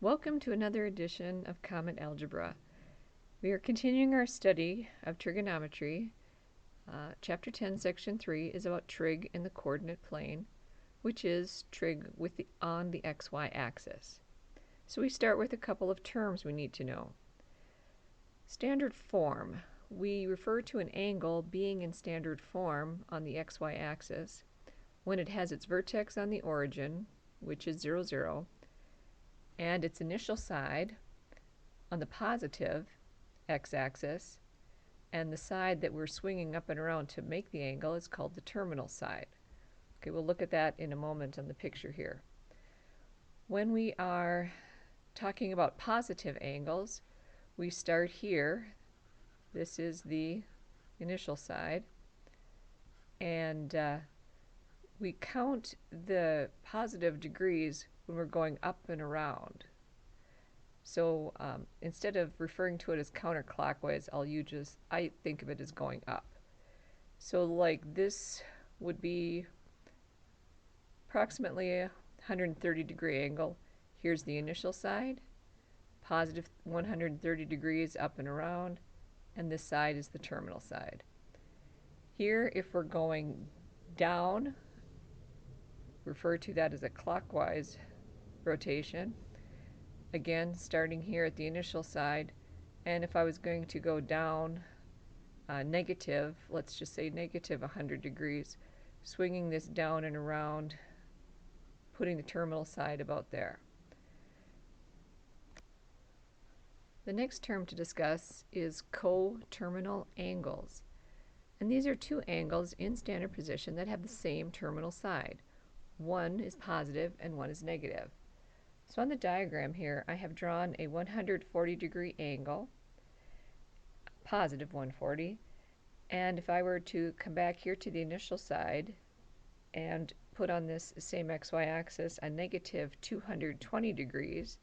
Welcome to another edition of Common Algebra. We are continuing our study of trigonometry. Chapter 10, Section 3 is about trig in the coordinate plane, which is trig on the xy axis. So we start with a couple of terms we need to know. Standard form. We refer to an angle being in standard form on the xy axis when it has its vertex on the origin, which is 0, 0, and its initial side on the positive x-axis, and the side that we're swinging up and around to make the angle is called the terminal side. Okay, we'll look at that in a moment on the picture here. When we are talking about positive angles, we start here. This is the initial side, and we count the positive degrees when we're going up and around. So instead of referring to it as counterclockwise, I think of it as going up. So like this would be approximately a 130 degree angle. Here's the initial side, positive 130 degrees up and around, and this side is the terminal side. Here, if we're going down, refer to that as a clockwise rotation. Again, starting here at the initial side, and if I was going to go down negative, let's just say negative 100 degrees, swinging this down and around, putting the terminal side about there. The next term to discuss is coterminal angles. And these are two angles in standard position that have the same terminal side. One is positive and one is negative. So on the diagram here, I have drawn a 140 degree angle, positive 140, and if I were to come back here to the initial side and put on this same xy axis a negative 220 degrees,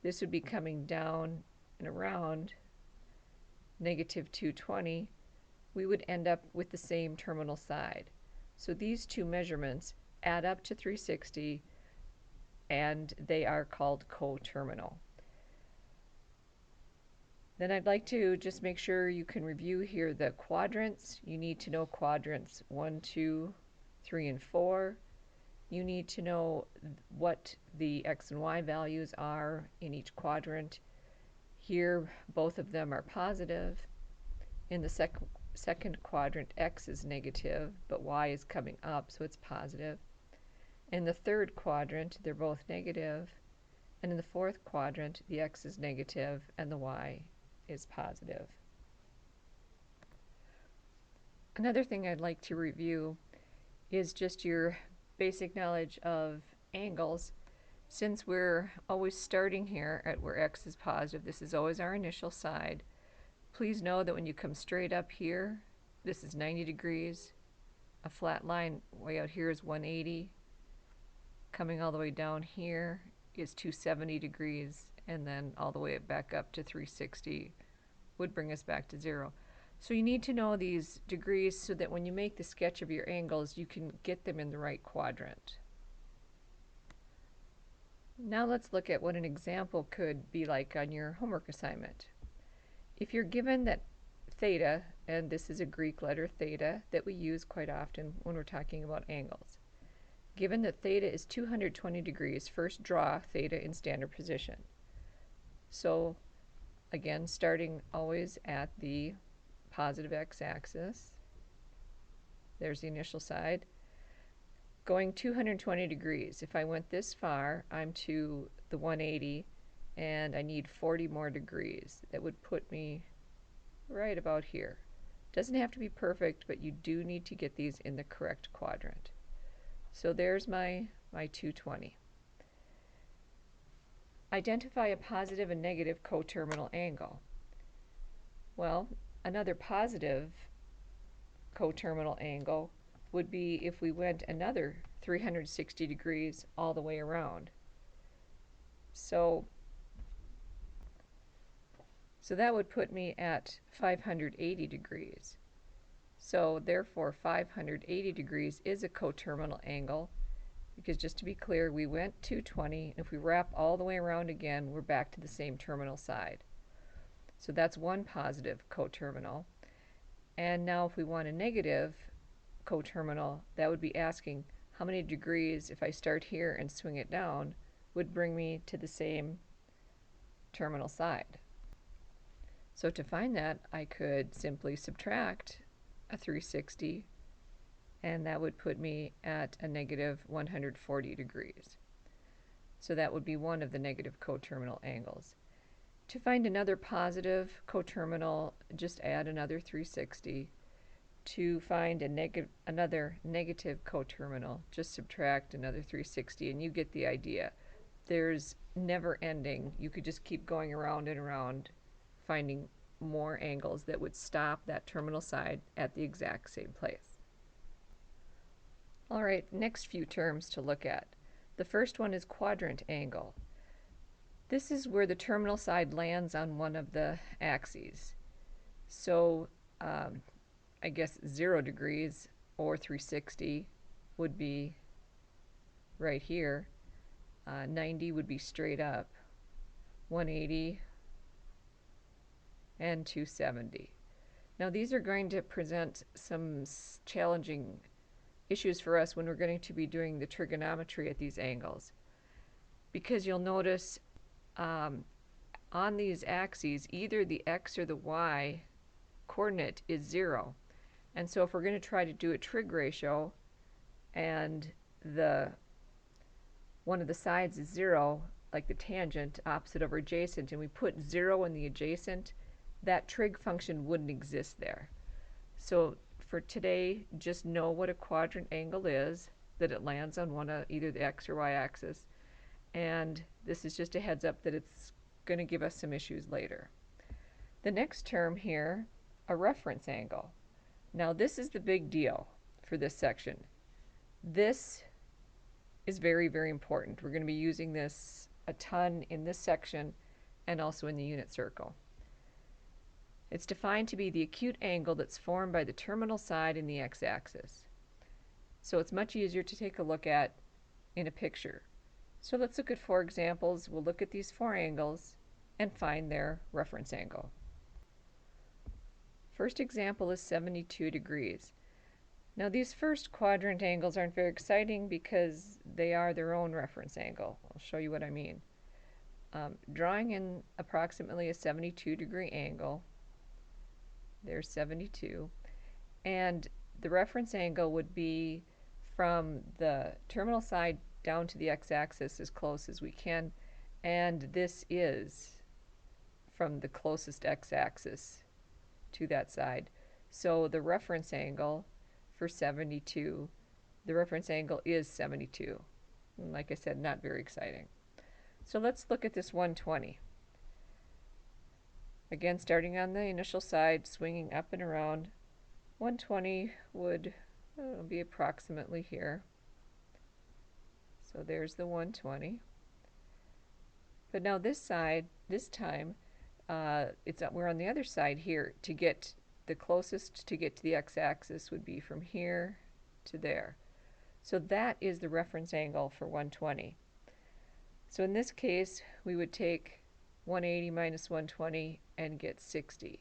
this would be coming down and around negative 220, we would end up with the same terminal side. So these two measurements add up to 360, and they are called coterminal. Then I'd like to just make sure you can review here the quadrants. You need to know quadrants 1, 2, 3, and 4. You need to know what the x and y values are in each quadrant. Here, both of them are positive. In the second quadrant, x is negative, but y is coming up, so it's positive. In the third quadrant, they're both negative, and in the fourth quadrant, the x is negative and the y is positive. Another thing I'd like to review is just your basic knowledge of angles. Since we're always starting here at where x is positive, this is always our initial side. Please know that when you come straight up here, this is 90 degrees. A flat line way out here is 180. Coming all the way down here is 270 degrees, and then all the way back up to 360 would bring us back to 0. So you need to know these degrees so that when you make the sketch of your angles, you can get them in the right quadrant. Now let's look at what an example could be like on your homework assignment. If you're given that theta, and this is a Greek letter theta that we use quite often when we're talking about angles. Given that theta is 220 degrees, first draw theta in standard position. So again, starting always at the positive x-axis, there's the initial side, going 220 degrees. If I went this far, I'm to the 180, and I need 40 more degrees. That would put me right about here. Doesn't have to be perfect, but you do need to get these in the correct quadrant. So there's my 220. Identify a positive and negative coterminal angle. Well, another positive coterminal angle would be if we went another 360 degrees all the way around. So that would put me at 580 degrees. So therefore 580 degrees is a coterminal angle, because just to be clear, we went 220, and if we wrap all the way around again, we're back to the same terminal side. So that's one positive coterminal. And now if we want a negative coterminal, that would be asking how many degrees, if I start here and swing it down, would bring me to the same terminal side. So to find that, I could simply subtract a 360, and that would put me at a negative 140 degrees. So that would be one of the negative coterminal angles. To find another positive coterminal, just add another 360. To find another negative coterminal, just subtract another 360, and you get the idea. There's never ending. You could just keep going around and around, finding more angles that would stop that terminal side at the exact same place. All right, next few terms to look at. The first one is quadrant angle. This is where the terminal side lands on one of the axes. So I guess 0 degrees or 360 would be right here. 90 would be straight up. 180 and 270. Now these are going to present some challenging issues for us when we're going to be doing the trigonometry at these angles, because you'll notice on these axes either the x or the y coordinate is 0, and so if we're going to try to do a trig ratio and one of the sides is 0, like the tangent opposite over adjacent, and we put 0 in the adjacent, that trig function wouldn't exist there. So for today, just know what a quadrant angle is, that it lands on one of either the x or y axis, and this is just a heads up that it's going to give us some issues later. The next term here, a reference angle. Now this is the big deal for this section. This is very, very important. We're going to be using this a ton in this section and also in the unit circle. It's defined to be the acute angle that's formed by the terminal side in the x-axis. So it's much easier to take a look at in a picture. So let's look at 4 examples. We'll look at these 4 angles and find their reference angle. First example is 72 degrees. Now these first quadrant angles aren't very exciting because they are their own reference angle. I'll show you what I mean. Drawing in approximately a 72 degree angle, there's 72, and the reference angle would be from the terminal side down to the x-axis as close as we can, and this is from the closest x-axis to that side. So the reference angle for 72, the reference angle is 72. And like I said, not very exciting. So let's look at this 120. Again, starting on the initial side, swinging up and around, 120 would be approximately here. So there's the 120. But now this side, this time, we're on the other side here. To get the closest to get to the x-axis would be from here to there. So that is the reference angle for 120. So in this case, we would take 180 minus 120 and get 60.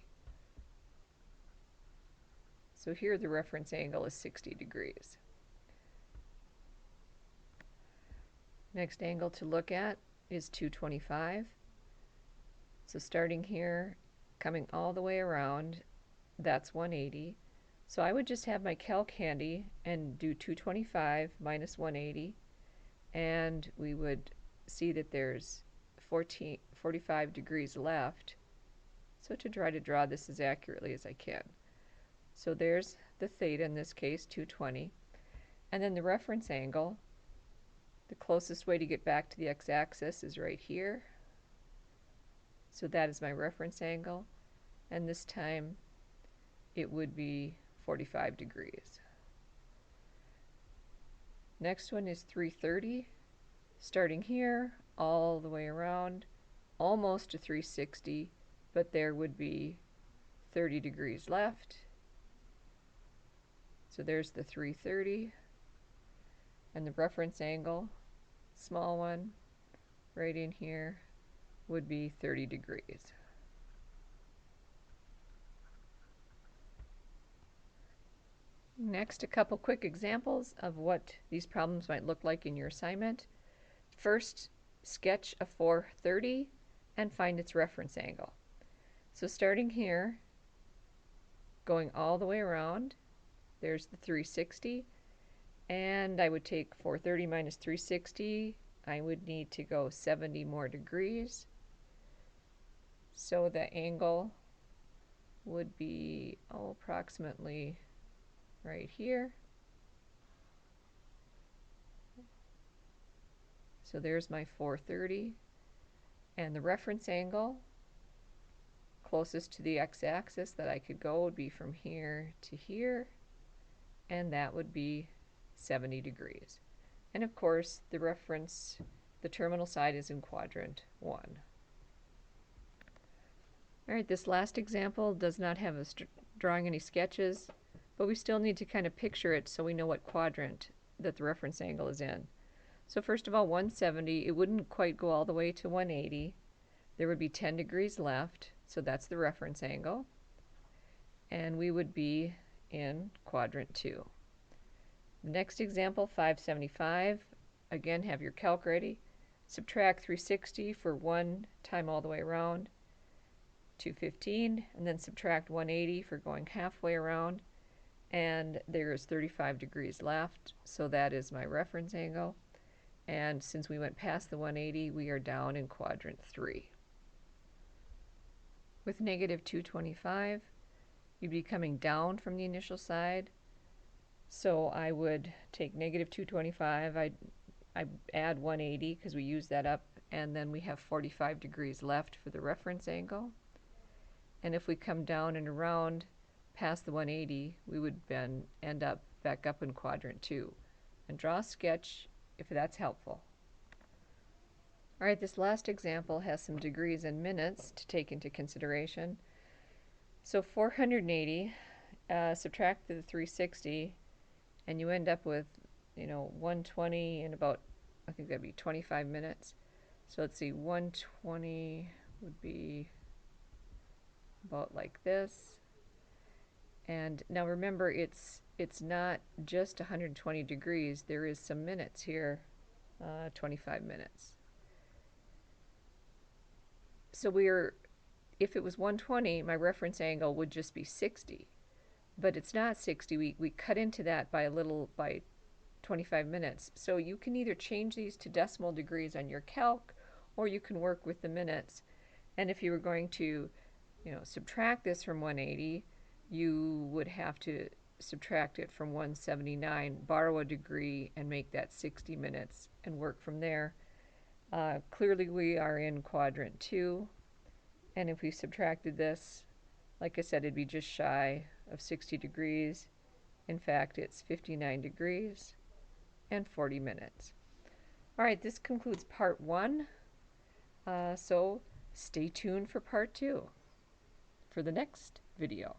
So here the reference angle is 60 degrees. Next angle to look at is 225. So starting here, coming all the way around, that's 180. So I would just have my calc handy and do 225 minus 180, and we would see that there's 45 degrees left. So to try to draw this as accurately as I can. So there's the theta in this case, 220. And then the reference angle, the closest way to get back to the x-axis is right here. So that is my reference angle. And this time it would be 45 degrees. Next one is 330. Starting here, all the way around, almost to 360, but there would be 30 degrees left. So there's the 330. And the reference angle, small one, right in here, would be 30 degrees. Next, a couple quick examples of what these problems might look like in your assignment. First, sketch a 430 and find its reference angle. So starting here, going all the way around, there's the 360, and I would take 430 minus 360. I would need to go 70 more degrees. So the angle would be approximately right here. So there's my 430, and the reference angle closest to the x-axis that I could go would be from here to here, and that would be 70 degrees. And of course, the terminal side is in quadrant 1. Alright, this last example does not have us drawing any sketches, but we still need to kind of picture it so we know what quadrant that the reference angle is in. So first of all, 170, it wouldn't quite go all the way to 180. There would be 10 degrees left, so that's the reference angle. And we would be in quadrant 2. The next example, 575, again have your calc ready. Subtract 360 for one time all the way around, 215, and then subtract 180 for going halfway around, and there is 35 degrees left, so that is my reference angle. And since we went past the 180, we are down in quadrant 3. With negative 225, you'd be coming down from the initial side, so I would take negative 225, I add 180 because we used that up, and then we have 45 degrees left for the reference angle. And if we come down and around past the 180, we would then end up back up in quadrant 2. And draw a sketch if that's helpful. Alright, this last example has some degrees and minutes to take into consideration. So 480, subtract the 360, and you end up with, 120 in about, I think that'd be 25 minutes. So let's see, 120 would be about like this. And now remember, it's not just 120 degrees. There is some minutes here, 25 minutes. So if it was 120, my reference angle would just be 60. But it's not 60. We cut into that by 25 minutes. So you can either change these to decimal degrees on your calc, or you can work with the minutes. And if you were going to, subtract this from 180, you would have to subtract it from 179, borrow a degree, and make that 60 minutes, and work from there. Clearly we are in quadrant 2, and if we subtracted this, like I said, it'd be just shy of 60 degrees. In fact, it's 59 degrees and 40 minutes. Alright, this concludes part 1. So stay tuned for part 2 for the next video.